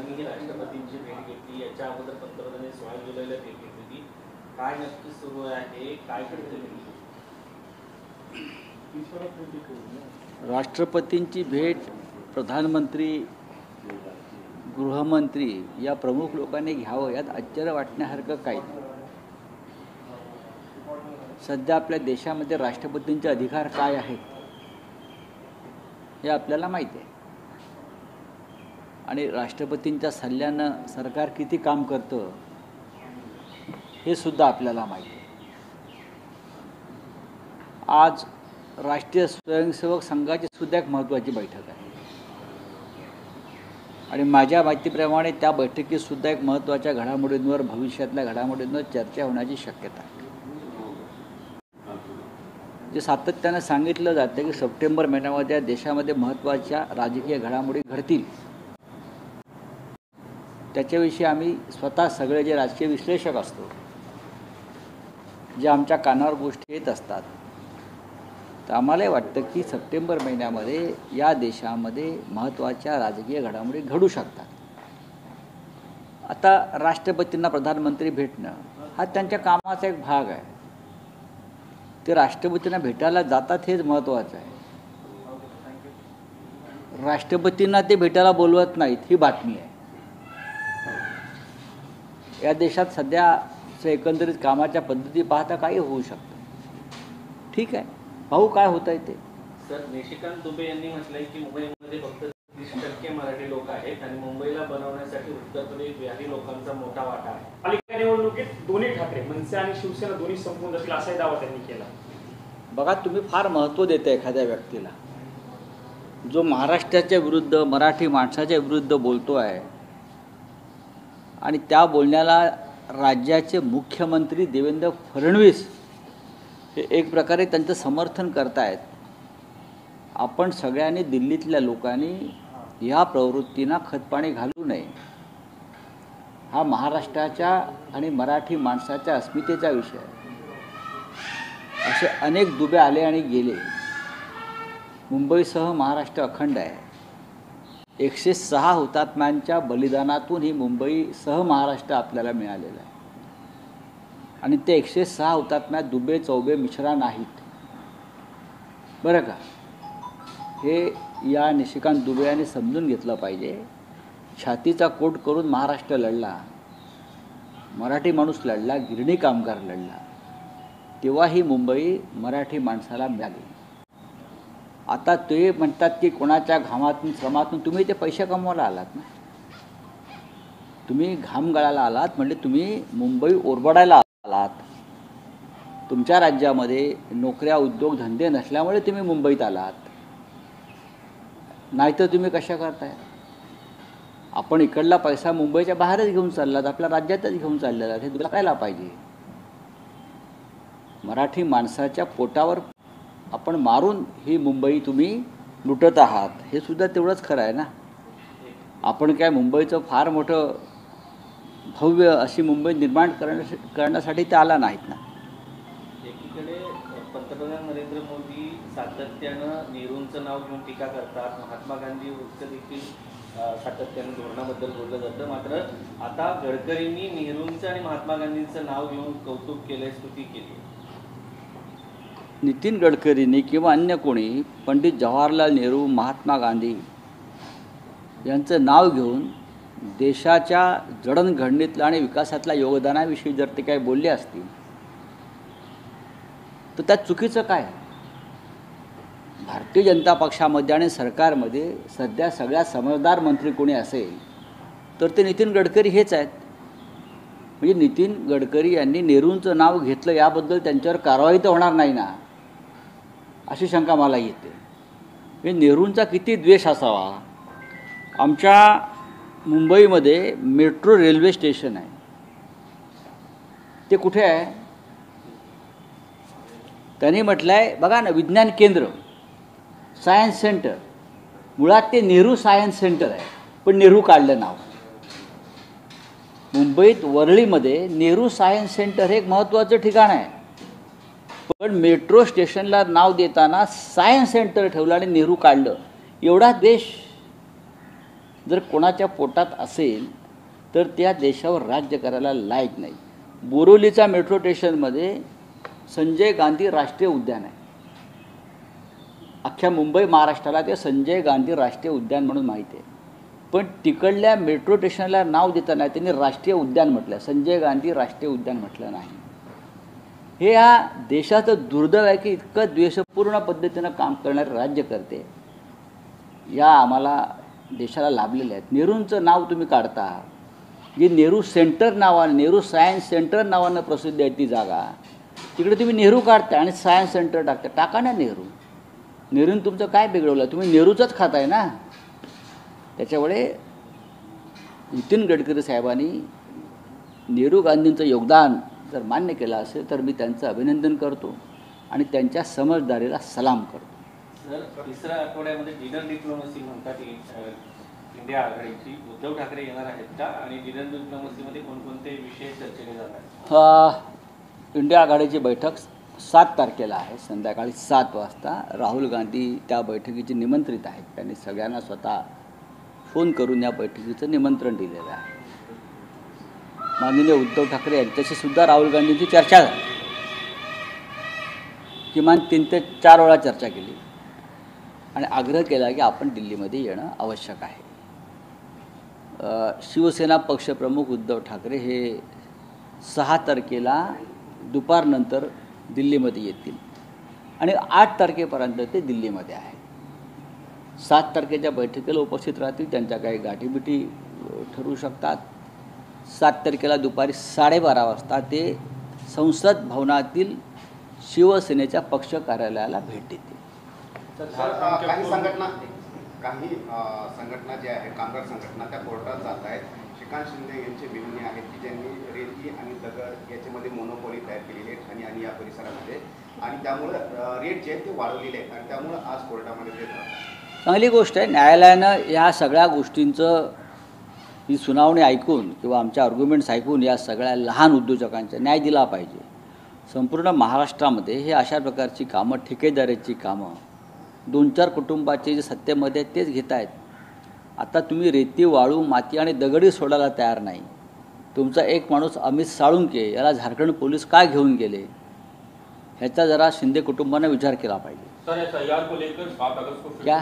पंतप्रधानांनी ही राष्ट्रपतींची भेट घेतली, याच्या अगोदर पंतप्रधानांनी 16 जुलैला भेट घेतली. काय नक्की सुरू आहे, काय करते राष्ट्रपतींची भेट प्रधानमंत्री, गृहमंत्री या प्रमुख लोकांनी घ्यावं यात आश्चर्य वाटण्यासारखं काही नाही. सध्या आपल्या देशामध्ये राष्ट्रपतींचे अधिकार काय आहेत हे आपल्याला माहिती आहे आणि राष्ट्रपतींच्या सल्ल्यानं सरकार किती काम करतं हे सुद्धा आपल्याला माहिती आहे. आज राष्ट्रीय स्वयंसेवक संघाची सुद्धा एक महत्त्वाची बैठक आहे आणि माझ्या माहितीप्रमाणे त्या बैठकीत सुद्धा एक महत्त्वाच्या घडामोडींवर, भविष्यातल्या घडामोडींवर चर्चा होण्याची शक्यता आहे. जे सातत्यानं सांगितलं जातं की सप्टेंबर महिन्यामध्ये देशामध्ये महत्त्वाच्या राजकीय घडामोडी घडतील, त्याच्याविषयी आम्ही स्वतः सगळे जे राजकीय विश्लेषक असतो, जे आमच्या कानावर गोष्टी येत असतात, तर आम्हालाही वाटतं की सप्टेंबर महिन्यामध्ये या देशामध्ये महत्त्वाच्या राजकीय घडामोडी घडू शकतात. आता राष्ट्रपतींना प्रधानमंत्री भेटणं हा त्यांच्या कामाचा एक भाग आहे. ते राष्ट्रपतींना भेटायला जातात हेच महत्त्वाचं आहे. राष्ट्रपतींना ते भेटायला बोलवत नाहीत ही बातमी आहे. या देशात सध्या एकंदरीत कामाच्या पद्धती पाहता काही होऊ शकतं. ठीक आहे, पाहू काय होत आहे ते. सर, निशिकांत दुबे यांनी म्हटलंय की मुंबईमध्ये फक्त 30% मराठी लोक आहेत आणि मुंबईला बनवण्यासाठी उत्तर प्रदेश, बिहारी लोकांचा मोठा वाटा आहे. पालिका निवडणुकीत दोन्ही ठाकरे, मनसे आणि शिवसेना दोन्ही संपून जातील असाही दावा त्यांनी केला. बघा, तुम्ही फार महत्त्व देता एखाद्या व्यक्तीला जो महाराष्ट्राच्या विरुद्ध, मराठी माणसाच्या विरुद्ध बोलतो आहे आणि त्या बोलण्याला राज्याचे मुख्यमंत्री देवेंद्र फडणवीस हे एक प्रकारे त्यांचं समर्थन करतायत. आपण सगळ्यांनी, दिल्लीतल्या लोकांनी या प्रवृत्तींना खतपाणी घालू नये. हा महाराष्ट्राच्या आणि मराठी माणसाच्या अस्मितेचा विषय आहे. असे अनेक दुबे आले आणि गेले. मुंबईसह महाराष्ट्र अखंड आहे. 106 हुतात्म्यांच्या बलिदानातून ही मुंबईसह महाराष्ट्र आपल्याला मिळालेलं आहे आणि ते 106 हुतात्म्यात दुबे, चौबे, मिश्रा नाहीत, बरं का. हे या निशिकांत दुबे यांनी समजून घेतलं पाहिजे. छातीचा कोट करून महाराष्ट्र लढला, मराठी माणूस लढला, गिरणी कामगार लढला, तेव्हा ही मुंबई मराठी माणसाला मिळाली. आता ते म्हणतात की कोणाच्या घामातून, श्रमातून तुम्ही ते पैसे कमवायला आलात ना, तुम्ही घाम गळायला आलात, म्हणजे तुम्ही मुंबई ओरबडायला आलात. तुमच्या राज्यामध्ये नोकऱ्या, उद्योग, धंदे नसल्यामुळे तुम्ही मुंबईत आलात, नाहीतर तुम्ही कशा करताय. आपण इकडला पैसा मुंबईच्या बाहेरच घेऊन चाललात, आपल्या राज्यातच घेऊन चाललेला, हे तुला कळायला पाहिजे. मराठी माणसाच्या पोटावर आपण मारून ही मुंबई तुम्ही लुटत आहात, हे सुद्धा तेवढंच खरं आहे ना. आपण काय मुंबईचं फार मोठं भव्य अशी मुंबई निर्माण करण्यासाठी ते आला नाहीत ना. एकीकडे पंतप्रधान नरेंद्र मोदी सातत्यानं नेहरूंचं नाव घेऊन टीका करतात, महात्मा गांधी वृत्त देखील सातत्यानं धोरणाबद्दल बोललं जातं. मात्र आता गडकरींनी नेहरूंचं आणि महात्मा गांधींचं नाव घेऊन कौतुक केलंय, स्तुती केली. नितीन गडकरींनी किंवा अन्य कोणी पंडित जवाहरलाल नेहरू, महात्मा गांधी यांचं नाव घेऊन देशाच्या जडणघडणीतल्या आणि विकासातल्या योगदानाविषयी जर ते काही बोलले असतील तर त्यात चुकीचं काय. भारतीय जनता पक्षामध्ये आणि सरकारमध्ये सध्या सगळ्यात समजदार मंत्री कोणी असेल तर ते नितीन गडकरी हेच आहेत. म्हणजे नितीन गडकरी यांनी नेहरूंचं नाव घेतलं याबद्दल त्यांच्यावर कारवाई तर होणार नाही ना, अशी शंका मला येते. म्हणजे नेहरूंचा किती द्वेष असावा. आमच्या मुंबईमध्ये मेट्रो रेल्वे स्टेशन आहे, ते कुठे आहे. त्यांनी म्हटलं आहे बघा ना, विज्ञान केंद्र, सायन्स सेंटर. मुळात ते नेहरू सायन्स सेंटर आहे, पण नेहरू काढलं नाव. मुंबईत वरळीमध्ये नेहरू सायन्स सेंटर हे एक महत्त्वाचं ठिकाण आहे, पण मेट्रो स्टेशनला नाव देताना सायन्स सेंटर ठेवलं आणि नेहरू काढलं. एवढा देश जर कोणाच्या पोटात असेल तर त्या देशावर राज्य करायला लायक नाही. बोरिवलीचा मेट्रो स्टेशनमध्ये संजय गांधी राष्ट्रीय उद्यान आहे. अख्ख्या मुंबई महाराष्ट्राला ते संजय गांधी राष्ट्रीय उद्यान म्हणून माहिती आहे. पण तिकडल्या मेट्रो स्टेशनला नाव देताना त्यांनी राष्ट्रीय उद्यान म्हटलं, संजय गांधी राष्ट्रीय उद्यान म्हटलं नाही. हे या देशाचं दुर्दैव आहे की इतकं द्वेषपूर्ण पद्धतीनं काम करणारे राज्यकर्ते या आम्हाला देशाला लाभलेले आहेत. नेहरूंचं नाव तुम्ही काढता, जी नेहरू सेंटर नावानं, नेहरू सायन्स सेंटर नावानं प्रसिद्ध आहे ती जागा, तिकडे तुम्ही नेहरू काढता आणि सायन्स सेंटर टाकता. टाका ना नेहरू. नेहरूने तुमचं काय बिघडवलं? तुम्ही नेहरूचंच खाताय ना. त्याच्यामुळे नितीन गडकरी साहेबांनी नेहरू गांधींचं योगदान जर मान्य केलं असेल तर मी त्यांचं अभिनंदन करतो आणि त्यांच्या समजदारीला सलाम करतो. सर, तिसऱ्या आठवड्यामध्ये डिनर डिप्लोमसी म्हणतात इंडिया आघाडीची. उद्धव ठाकरे येणार आहेत का आणि डिनर डिप्लोमसीमध्ये कोणकोणते विषय चर्चेले जात आहेत? इंडिया आघाडीची बैठक 7 तारखेला आहे संध्याकाळी 7 वाजता. राहुल गांधी त्या बैठकीचे निमंत्रित आहेत. त्यांनी सगळ्यांना स्वतः फोन करून या बैठकीचं निमंत्रण दिलेलं आहे. माननीय उद्धव ठाकरे यांच्याशी सुद्धा राहुल गांधींची चर्चा झाली. किमान 3 ते 4 वेळा चर्चा केली आणि आग्रह केला की आपण दिल्लीमध्ये येणं आवश्यक आहे. शिवसेना पक्षप्रमुख उद्धव ठाकरे हे 6 तारखेला दुपारनंतर दिल्लीमध्ये येतील आणि 8 तारखेपर्यंत ते दिल्लीमध्ये आहे. 7 तारखेच्या बैठकीला उपस्थित राहतील. त्यांच्या काही गाठीबिटी ठरवू शकतात. 7 तारखेला दुपारी 12:30 वाजता ते संसद भवनातील शिवसेनेच्या पक्ष कार्यालयाला भेट देतील. काही संघटना ज्या आहेत, कामगार संघटना, त्या कोर्टात जात आहेत. श्रीकांत शिंदे यांचे विनंती आहेत की ज्यांनी रेती आणि दगड याच्यामध्ये मोनोपॉली तयार केलेली आहे ठाणे आणि या परिसरामध्ये, आणि त्यामुळं रेट जे आहेत ते वाढवलेले आहेत आणि त्यामुळं आज कोर्टामध्ये ते जातात. चांगली गोष्ट आहे. न्यायालयानं या सगळ्या गोष्टींचं ही सुनावणी ऐकून किंवा आमच्या आर्ग्युमेंट्स ऐकून या सगळ्या लहान उद्योजकांचा न्याय दिला पाहिजे. संपूर्ण महाराष्ट्रामध्ये हे अशा प्रकारची कामं, ठेकेदारीची कामं 2-4 कुटुंबाचे जे सत्तेमध्ये आहेत तेच घेत आहेत. आता तुम्ही रेती, वाळू, माती आणि दगडी सोडायला तयार नाही. तुमचा एक माणूस अमित साळुंके याला झारखंड पोलीस का घेऊन गेले ह्याचा जरा शिंदे कुटुंबाने विचार केला पाहिजे. सर, एसआईआर को लेकर 7 अगस्त को क्या?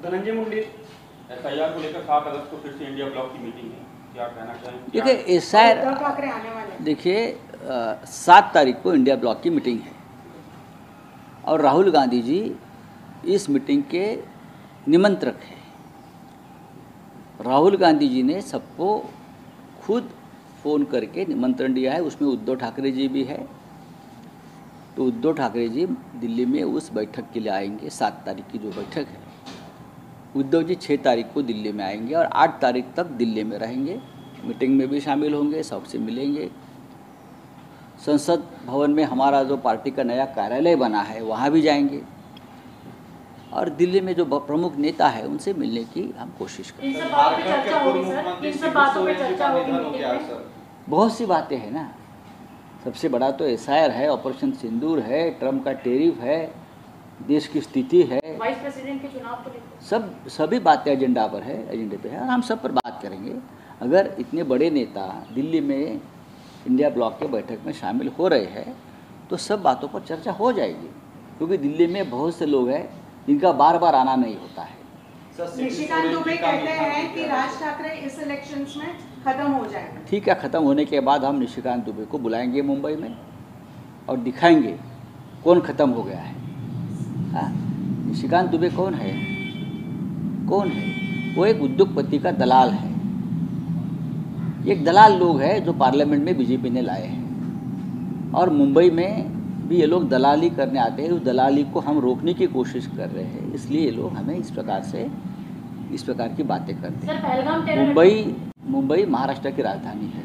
धनंजय मुंडे एसआईआर को लेकर 7 अगस्त को फिर से इंडिया ब्लॉक की मीटिंग है, क्या कहना चाहेंगे? देखिए SIR, देखिए 7 तारीख को इंडिया ब्लॉक की मीटिंग है और राहुल गांधी जी इस मीटिंग के निमंत्रक हैं. राहुल गांधी जी ने सबको खुद फ़ोन करके निमंत्रण दिया है. उसमें उद्धव ठाकरे जी भी है. तो उद्धव ठाकरे जी दिल्ली में उस बैठक के लिए आएंगे. 7 तारीख की जो बैठक है, उद्धव जी 6 तारीख को दिल्ली में आएंगे और 8 तारीख तक दिल्ली में रहेंगे. मीटिंग में भी शामिल होंगे, सबसे मिलेंगे. संसद भवन में हमारा जो पार्टी का नया कार्यालय बना है वहाँ भी जाएंगे और दिल्ली में जो प्रमुख नेता है उनसे मिलने की हम कोशिश करेंगे. बहुत सी बातें हैं ना. सबसे बड़ा तो SIR है, ऑपरेशन सिंदूर है, ट्रम्प का टेरिफ है, देश की स्थिति है, वाइस प्रेसिडेंट के चुनाव को लेकर सभी बातें एजेंडे पे है और हम सब पर बात करेंगे. अगर इतने बड़े नेता दिल्ली में इंडिया ब्लॉक के बैठक में शामिल हो रहे हैं तो सब बातों पर चर्चा हो जाएगी, क्योंकि दिल्ली में बहुत से लोग हैं जिनका बार बार आना नहीं होता है. निशिकांत दुबे कहते हैं कि राज ठाकरे इस इलेक्शंस में खत्म हो जाएगा. ठीक है, ख़त्म होने के बाद हम निशिकांत दुबे को बुलाएंगे मुंबई में और दिखाएंगे कौन ख़त्म हो गया है. हाँ, निशिकांत दुबे कौन है? कौन है? वो एक उद्योगपति का दलाल है. एक दलाल लोग हैं जो पार्लियामेंट में बीजेपी ने लाए हैं और मुंबई में भी ये लोग दलाली करने आते हैं. उस दलाली को हम रोकने की कोशिश कर रहे हैं, इसलिए ये लोग हमें इस प्रकार की बातें करते हैं. मुंबई महाराष्ट्र की राजधानी है.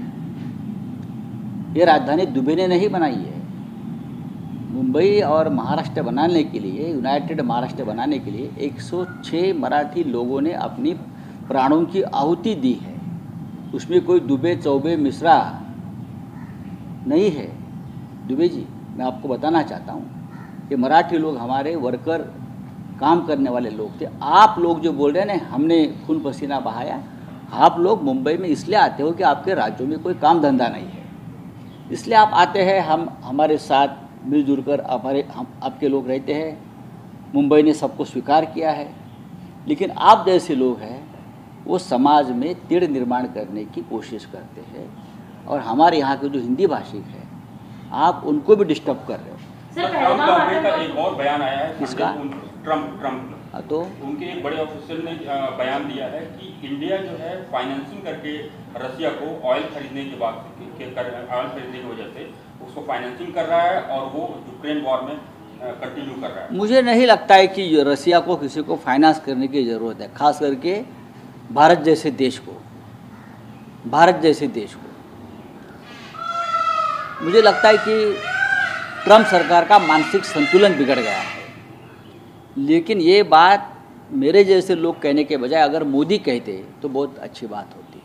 ये राजधानी दुबे ने नहीं बनाई है. मुंबई और महाराष्ट्र बनाने के लिए, यूनाइटेड महाराष्ट्र बनाने के लिए 106 मराठी लोगों ने अपनी प्राणों की आहुति दी है. उसमें कोई दुबे, चौबे, मिश्रा नहीं है. दुबे जी, मैं आपको बताना चाहता हूँ कि मराठी लोग हमारे वर्कर काम करने वाले लोग थे। आप लोग जो बोल रहे हैं ना हमने खून पसीना बहाया, आप लोग मुंबई में इसलिए आते हो कि आपके राज्यों में कोई काम धंधा नहीं है, इसलिए आप आते हैं। हमारे साथ मिलजुल कर हम आपके लोग रहते हैं। मुंबई ने सबको स्वीकार किया है, लेकिन आप जैसे लोग हैं वो समाज में तिड़ निर्माण करने की कोशिश करते हैं, और हमारे यहाँ के जो हिंदी भाषिक हैं आप उनको भी डिस्टर्ब कर रहे हो। सर राहुल गांधी का एक और बयान आया है, किसका? ट्रम्प तो उनके एक बड़े ऑफिसर ने बयान दिया है कि इंडिया जो है फाइनेंसिंग करके रसिया को ऑयल खरीदने के बाद ऑयल खरीदने की वजह से उसको फाइनेंसिंग कर रहा है और वो यूक्रेन वॉर में कंटिन्यू कर रहा है। मुझे नहीं लगता है कि रसिया को किसी को फाइनेंस करने की ज़रूरत है, खास करके भारत जैसे देश को। मुझे लगता है कि ट्रम्प सरकार का मानसिक संतुलन बिगड़ गया है। लेकिन ये बात मेरे जैसे लोग कहने के बजाय अगर मोदी कहते तो बहुत अच्छी बात होती।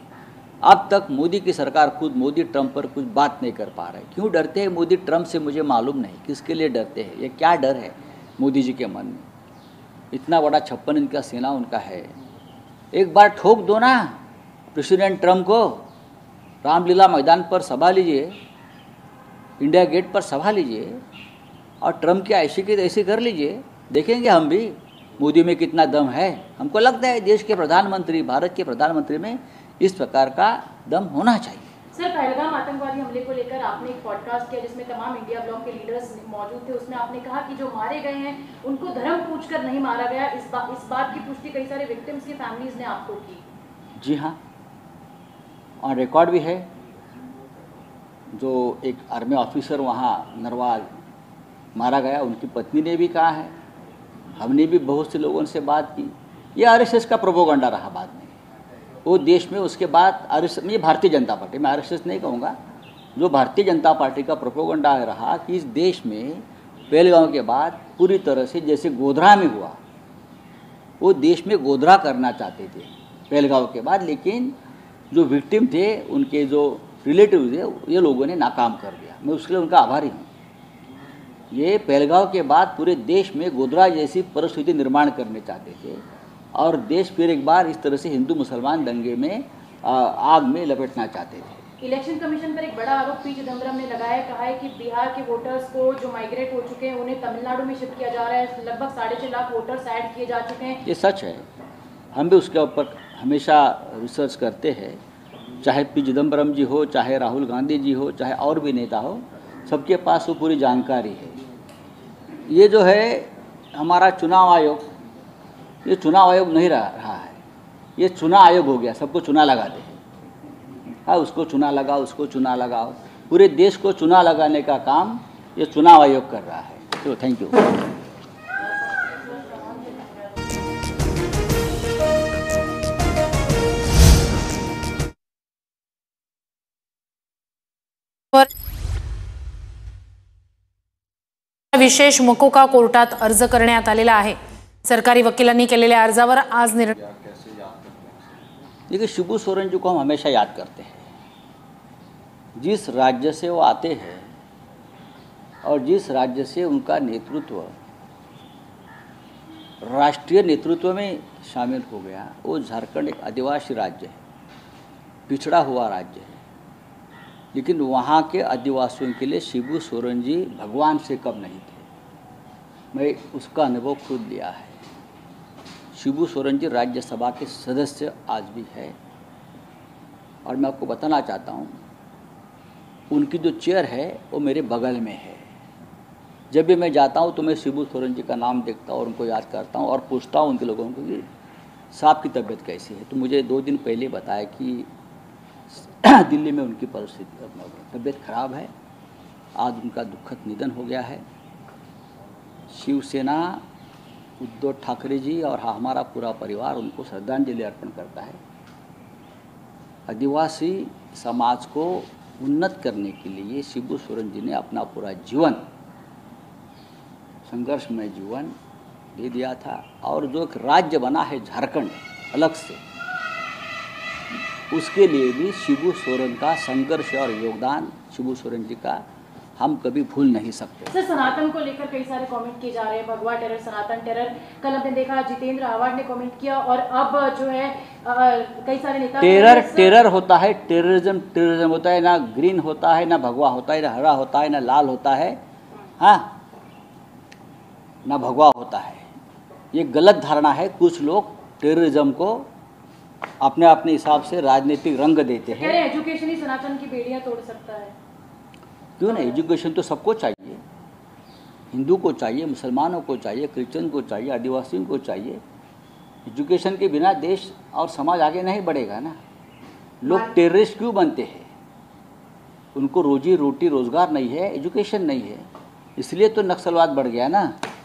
अब तक मोदी की सरकार खुद मोदी ट्रम्प पर कुछ बात नहीं कर पा रहे। क्यों डरते हैं मोदी ट्रम्प से मुझे मालूम नहीं, किसके लिए डरते हैं, ये क्या डर है मोदी जी के मन में। इतना बड़ा 56 इंच का सेना उनका है। एक बार ठोक दो ना प्रेसिडेंट ट्रम्प को, रामलीला मैदान पर सभा लीजिए, इंडिया गेट पर सभा लीजिए और ट्रम्प की ऐसी की तैसी कर लीजिए, देखेंगे हम भी मोदी में कितना दम है। हमको लगता है देश के प्रधानमंत्री, भारत के प्रधानमंत्री में इस प्रकार का दम होना चाहिए। सर पहलगाम आतंकवादी हमले को लेकर आपने एक पॉडकास्ट किया जिसमें तमाम इंडिया ब्लॉक के लीडर्स मौजूद थे। उसमें आपने कहा कि जो मारे गए हैं उनको धर्म पूछकर नहीं मारा गया। इस बात की पुष्टि कई सारे विक्टिम्स की फैमिलीज ने आपको की। जी हाँ, ऑन रिकॉर्ड भी है। जो एक आर्मी ऑफिसर वहाँ नरवाल मारा गया, उनकी पत्नी ने भी कहा है, हमने भी बहुत से लोगों से बात की। ये आरएसएस का प्रोपोगंडा रहा बाद में वो देश में। उसके बाद आरएसएस, ये भारतीय जनता पार्टी, मैं आरएसएस नहीं कहूँगा, जो भारतीय जनता पार्टी का प्रोपोगंडा रहा कि इस देश में पहलगाम के बाद पूरी तरह से जैसे गोधरा में हुआ, वो देश में गोधरा करना चाहते थे पहलगाम के बाद। लेकिन जो विक्टिम थे, उनके जो रिलेटिव थे, ये लोगों ने नाकाम कर दिया। मैं उसके लिए उनका आभारी हूँ। ये पहलगाम के बाद पूरे देश में गोधरा जैसी परिस्थिति निर्माण करने चाहते थे और देश फिर एक बार इस तरह से हिंदू मुसलमान दंगे में आग में लपेटना चाहते थे। इलेक्शन कमीशन पर एक बड़ा आरोप पी चिदम्बरम ने लगाया, कहा है कि बिहार के वोटर्स को जो माइग्रेट हो चुके हैं उन्हें तमिलनाडु में शिफ्ट किया जा रहा है। लगभग 6.5 लाख वोटर्स ऐड किए जा चुके हैं। ये सच है, हम भी उसके ऊपर हमेशा रिसर्च करते हैं। चाहे पी चिदम्बरम जी हो, चाहे राहुल गांधी जी हो, चाहे और भी नेता हो, सबके पास वो पूरी जानकारी है। ये जो है हमारा चुनाव आयोग, ये चुनाव आयोग नहीं रहा है, ये चुनाव आयोग हो गया। सबको चुनाव लगाते हैं, हाँ, उसको चुनाव लगाओ, उसको चुनाव लगाओ। पूरे देश को चुनाव लगाने का काम ये चुनाव आयोग कर रहा है। तो थैंक यू। विशेष मकोका कोर्टात अर्ज करण्यात आलेला आहे। सरकारी वकिलांनी केलेल्या अर्जावर आज निर्णय। देखिए, शिबू सोरेन जी को हम हमेशा याद करते हैं। जिस राज्य से वो आते हैं और जिस राज्य से उनका नेतृत्व राष्ट्रीय नेतृत्व में शामिल हो गया, वो झारखंड एक आदिवासी राज्य है, पिछड़ा हुआ राज्य है। लेकिन वहाँ के आदिवासियों के लिए शिबू सोरेन जी भगवान से कम नहीं थे। मैं उसका अनुभव खुद लिया है। शिबू सोरेन जी राज्यसभा के सदस्य आज भी है और मैं आपको बताना चाहता हूँ, उनकी जो चेयर है वो मेरे बगल में है। जब भी मैं जाता हूँ तो मैं शिबू सोरेन जी का नाम देखता हूँ और उनको याद करता हूँ और पूछता हूँ उनके लोगों को कि साहब की तबीयत कैसी है। तो मुझे 2 दिन पहले बताया कि दिल्ली में उनकी परिस्थिति तबीयत खराब है। आज उनका दुखद निधन हो गया है। शिवसेना, उद्धव ठाकरे जी और हमारा पूरा परिवार उनको श्रद्धांजलि अर्पण करता है। आदिवासी समाज को उन्नत करने के लिए शिबू सोरेन जी ने अपना पूरा जीवन, संघर्षमय जीवन दे दिया था। और जो एक राज्य बना है झारखंड अलग से, उसके लिए भी शिबू सोरेन का संघर्ष और योगदान, शिबू सोरेन जी का हम कभी भूल नहीं सकते। सर, सनातन को लेकर कई सारे कमेंट किए जा रहे हैं, भगवा टेरर, सनातन टेरर। कल हमने देखा जितेंद्र आव्हाड ने कमेंट किया और अब जो है कई सारे नेता टेरर होता है, टेररिज्म होता है, ना ग्रीन होता है, ना भगवा होता है, ना हरा होता है, ना लाल होता है, हाँ, ना भगवा होता है। ये गलत धारणा है। कुछ लोग टेररिज्म को अपने अपने हिसाब से राजनीतिक रंग देते हैं। एजुकेशन ही सनातन की बेड़ियां तोड़ सकता है। क्यों नहीं? एजुकेशन तो सबको चाहिए, हिंदू को चाहिए, मुसलमानों को चाहिए, क्रिश्चियन को चाहिए, आदिवासियों को चाहिए। एजुकेशन के बिना देश और समाज आगे नहीं बढ़ेगा ना। लोग टेररिस्ट क्यों बनते हैं? उनको रोजी रोटी रोजगार नहीं है, एजुकेशन नहीं है, इसलिए तो नक्सलवाद बढ़ गया ना।